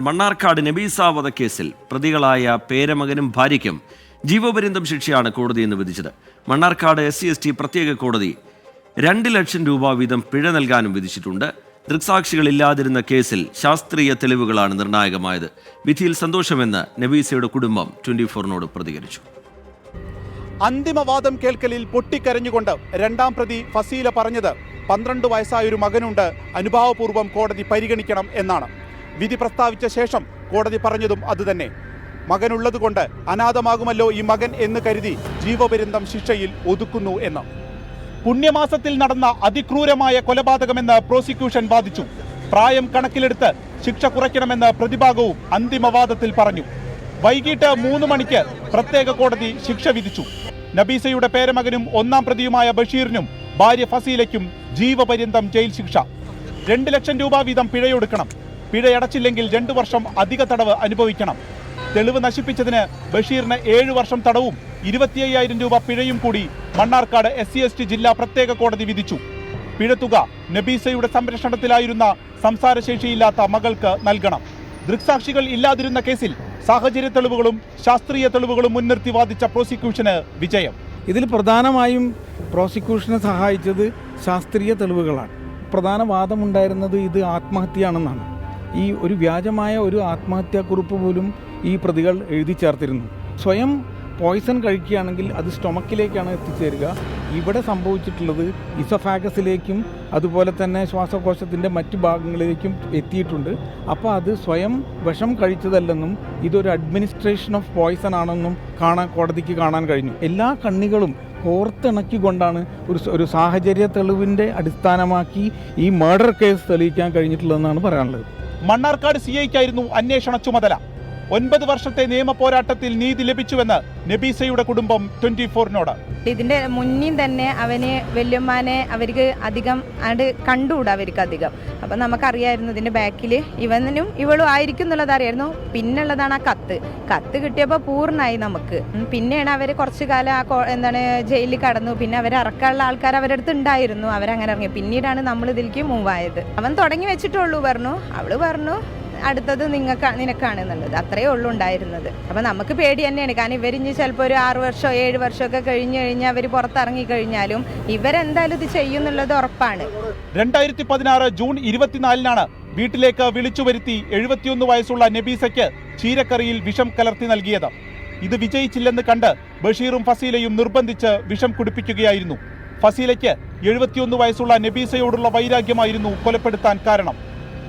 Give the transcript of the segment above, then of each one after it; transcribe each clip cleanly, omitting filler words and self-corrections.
മണ്ണാർക്കാട് നബീസ വധക്കേസിൽ പ്രതികളായ പേരമകനും ഭാര്യയ്ക്കും ജീവപര്യന്തം ശിക്ഷയാണ് കോടതി ഇന്ന് വിധിച്ചത്. മണ്ണാർക്കാട് SC/ST പ്രത്യേക കോടതി 2 ലക്ഷം രൂപ വീതം പിഴ നൽകാനും വിധിച്ചിട്ടുണ്ട്. ദൃക്സാക്ഷികളില്ലാതിരുന്ന കേസിൽ ശാസ്ത്രീയ തെളിവുകളാണ് നിർണായകമായത്. വിധിയിൽ സന്തോഷമെന്ന് നബീസയുടെ കുടുംബം 24-നോട് പ്രതികരിച്ചു. അന്തിമവാദം കേൾക്കലിൽ പൊട്ടിക്കരഞ്ഞുകൊണ്ട് രണ്ടാം പ്രതി ഫസീല പറഞ്ഞത് 12 വയസ്സായൊരു മകനുണ്ട്, അനുഭാവപൂർവ്വം കോടതി പരിഗണിക്കണം എന്നാണ്. വിധി പ്രസ്താവിച്ച ശേഷം കോടതി പറഞ്ഞതും അതുതന്നെ. മകനുള്ളതുകൊണ്ട് അനാഥമാകുമല്ലോ ഈ മകൻ എന്ന് കരുതി ജീവപര്യന്തം ശിക്ഷയിൽ ഒതുക്കുന്നു എന്ന്. പുണ്യമാസത്തിൽ നടന്ന അതിക്രൂരമായ കൊലപാതകമെന്ന് പ്രോസിക്യൂഷൻ വാദിച്ചു. പ്രായം കണക്കിലെടുത്ത് ശിക്ഷ കുറയ്ക്കണമെന്ന് പ്രതിഭാഗവും അന്തിമവാദത്തിൽ പറഞ്ഞു. വൈകിട്ട് 3 മണിക്ക് പ്രത്യേക കോടതി ശിക്ഷ വിധിച്ചു. നബീസയുടെ പേരമകനും 1-ാം പ്രതിയുമായ ബഷീറിനും ഭാര്യ ഫസീലയ്ക്കും ജീവപര്യന്തം ജയിൽ ശിക്ഷ. 2 ലക്ഷം രൂപ വീതം പിഴയൊടുക്കണം. പിഴയടച്ചില്ലെങ്കിൽ 2 വർഷം അധിക തടവ് അനുഭവിക്കണം. തെളിവ് നശിപ്പിച്ചതിന് ബഷീറിന് 7 വർഷം തടവും 25,000 രൂപ പിഴയും കൂടി മണ്ണാർക്കാട് SC/ST ജില്ലാ പ്രത്യേക കോടതി വിധിച്ചു. പിഴത്തുക നബീസയുടെ സംരക്ഷണത്തിലായിരുന്ന സംസാരശേഷിയില്ലാത്ത മകൾക്ക് നൽകണം. ദൃക്സാക്ഷികൾ ഇല്ലാതിരുന്ന കേസിൽ സാഹചര്യ തെളിവുകളും ശാസ്ത്രീയ തെളിവുകളും മുൻനിർത്തി വാദിച്ച പ്രോസിക്യൂഷന് വിജയം. ഇതിൽ പ്രധാനമായും പ്രോസിക്യൂഷനെ സഹായിച്ചത് ശാസ്ത്രീയ തെളിവുകളാണ്. പ്രധാന വാദമുണ്ടായിരുന്നത് ഇത് ആത്മഹത്യയാണെന്നാണ്. ഈ ഒരു വ്യാജമായ ഒരു ആത്മഹത്യാക്കുറിപ്പ് പോലും ഈ പ്രതികൾ എഴുതി ചേർത്തിരുന്നു. സ്വയം പോയിസൺ കഴിക്കുകയാണെങ്കിൽ അത് സ്റ്റൊമക്കിലേക്കാണ് എത്തിച്ചേരുക. ഇവിടെ സംഭവിച്ചിട്ടുള്ളത് ഇസോഫാഗസിലേക്കും അതുപോലെ തന്നെ ശ്വാസകോശത്തിൻ്റെ മറ്റ് ഭാഗങ്ങളിലേക്കും എത്തിയിട്ടുണ്ട്. അപ്പോൾ അത് സ്വയം വിഷം കഴിച്ചതല്ലെന്നും ഇതൊരു അഡ്മിനിസ്ട്രേഷൻ ഓഫ് പോയിസൺ ആണെന്നും കോടതിക്ക് കാണാൻ കഴിഞ്ഞു. എല്ലാ കണ്ണികളും കോർത്തിണക്കിക്കൊണ്ടാണ് ഒരു സാഹചര്യ തെളിവിൻ്റെ അടിസ്ഥാനമാക്കി ഈ മർഡർ കേസ് തെളിയിക്കാൻ കഴിഞ്ഞിട്ടുള്ളതെന്നാണ് പറയാനുള്ളത്. മണ്ണാർക്കാട് CIക്കായിരുന്നു അന്വേഷണ ചുമതല. 9 വർഷത്തെ നിയമ പോരാട്ടത്തിൽ നീതി ലഭിച്ചുവെന്ന് നബീസയുടെ കുടുംബം 24-നോട്. ഇതിന്റെ മുന്നിൽ തന്നെ അവന് വല്യമ്മാനെ അവർക്ക് അധികം കണ്ടുകൂടാ അവർക്ക് അധികം. അപ്പം നമുക്കറിയായിരുന്നു ഇതിന്റെ ബാക്കിൽ ഇവനും ഇവളും ആയിരിക്കും എന്നുള്ളത് അറിയായിരുന്നു. പിന്നുള്ളതാണ് ആ കത്ത് കിട്ടിയപ്പോൾ പൂർണ്ണമായി നമുക്ക്. പിന്നെയാണ് അവർ കുറച്ചു കാലം ജയിലിൽ കടന്നു. പിന്നെ അവരെ ഇറക്കാനുള്ള ആൾക്കാർ അവരുടെ അടുത്ത് ഉണ്ടായിരുന്നു. അവരങ്ങനെ ഇറങ്ങി. പിന്നീടാണ് നമ്മൾ ഇതിലേക്ക് മൂവ് ആയത്. അവൻ തുടങ്ങി വെച്ചിട്ടുള്ളൂ പറഞ്ഞു. അവള് പറഞ്ഞു അടുത്തത് നിനക്കാണ് എന്നുള്ളത്. അത്രയേ ഉള്ളൂ ഉണ്ടായിരുന്നത്. അപ്പം നമുക്ക് പേടി തന്നെയാണ്. കാരണം ഇവരിഞ്ഞ് ചിലപ്പോൾ ഒരു 6 വർഷമോ 7 വർഷമൊക്കെ കഴിഞ്ഞാൽ അവർ പുറത്തിറങ്ങി കഴിഞ്ഞാലും ഇവരെന്തായാലും ഇത് ചെയ്യുന്നുള്ളത് ഉറപ്പാണ്. 2016 ജൂൺ 24-നാണ് വീട്ടിലേക്ക് വിളിച്ചു വരുത്തി 71 വയസ്സുള്ള നബീസയ്ക്ക് ചീരക്കറിയിൽ വിഷം കലർത്തി നൽകിയത്. ഇത് വിജയിച്ചില്ലെന്ന് കണ്ട് ബഷീറും ഫസീലയും നിർബന്ധിച്ച് വിഷം കുടിപ്പിക്കുകയായിരുന്നു. ഫസീലയ്ക്ക് 71 വയസ്സുള്ള നബീസയോടുള്ള വൈരാഗ്യമായിരുന്നു കൊലപ്പെടുത്താൻ കാരണം.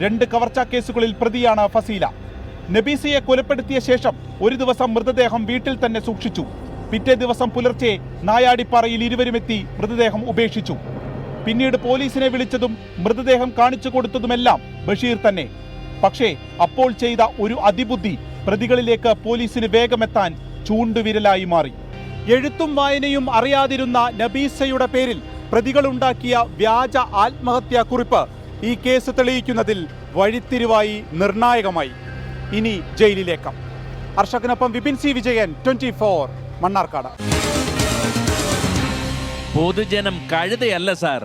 2 കവർച്ചാ കേസുകളിൽ പ്രതിയാണ് ഫസീല. നബീസയെ കൊലപ്പെടുത്തിയ ശേഷം ഒരു ദിവസം മൃതദേഹം വീട്ടിൽ തന്നെ സൂക്ഷിച്ചു. പിറ്റേ ദിവസം പുലർച്ചെ നായാടിപ്പാറയിൽ ഇരുവരുമെത്തി മൃതദേഹം ഉപേക്ഷിച്ചു. പിന്നീട് പോലീസിനെ വിളിച്ചതും മൃതദേഹം കാണിച്ചു കൊടുത്തതുമെല്ലാം ബഷീർ തന്നെ. പക്ഷേ അപ്പോൾ ചെയ്ത ഒരു അതിബുദ്ധി പ്രതികളിലേക്ക് പോലീസിന് വേഗമെത്താൻ ചൂണ്ടുവിരലായി മാറി. എഴുത്തും വായനയും അറിയാതിരുന്ന നബീസയുടെ പേരിൽ പ്രതികളുണ്ടാക്കിയ വ്യാജ ആത്മഹത്യാക്കുറിപ്പ് ഈ കേസ് തെളിയിക്കുന്നതിൽ വഴിത്തിരിവായി നിർണായകമായി. ഇനി ജയിലിലേക്ക്. അർഷക്കിനൊപ്പം വിപിൻ C. വിജയൻ, 24 മണ്ണാർക്കാട്. പൊതുജനം കഴുതയല്ല സാർ.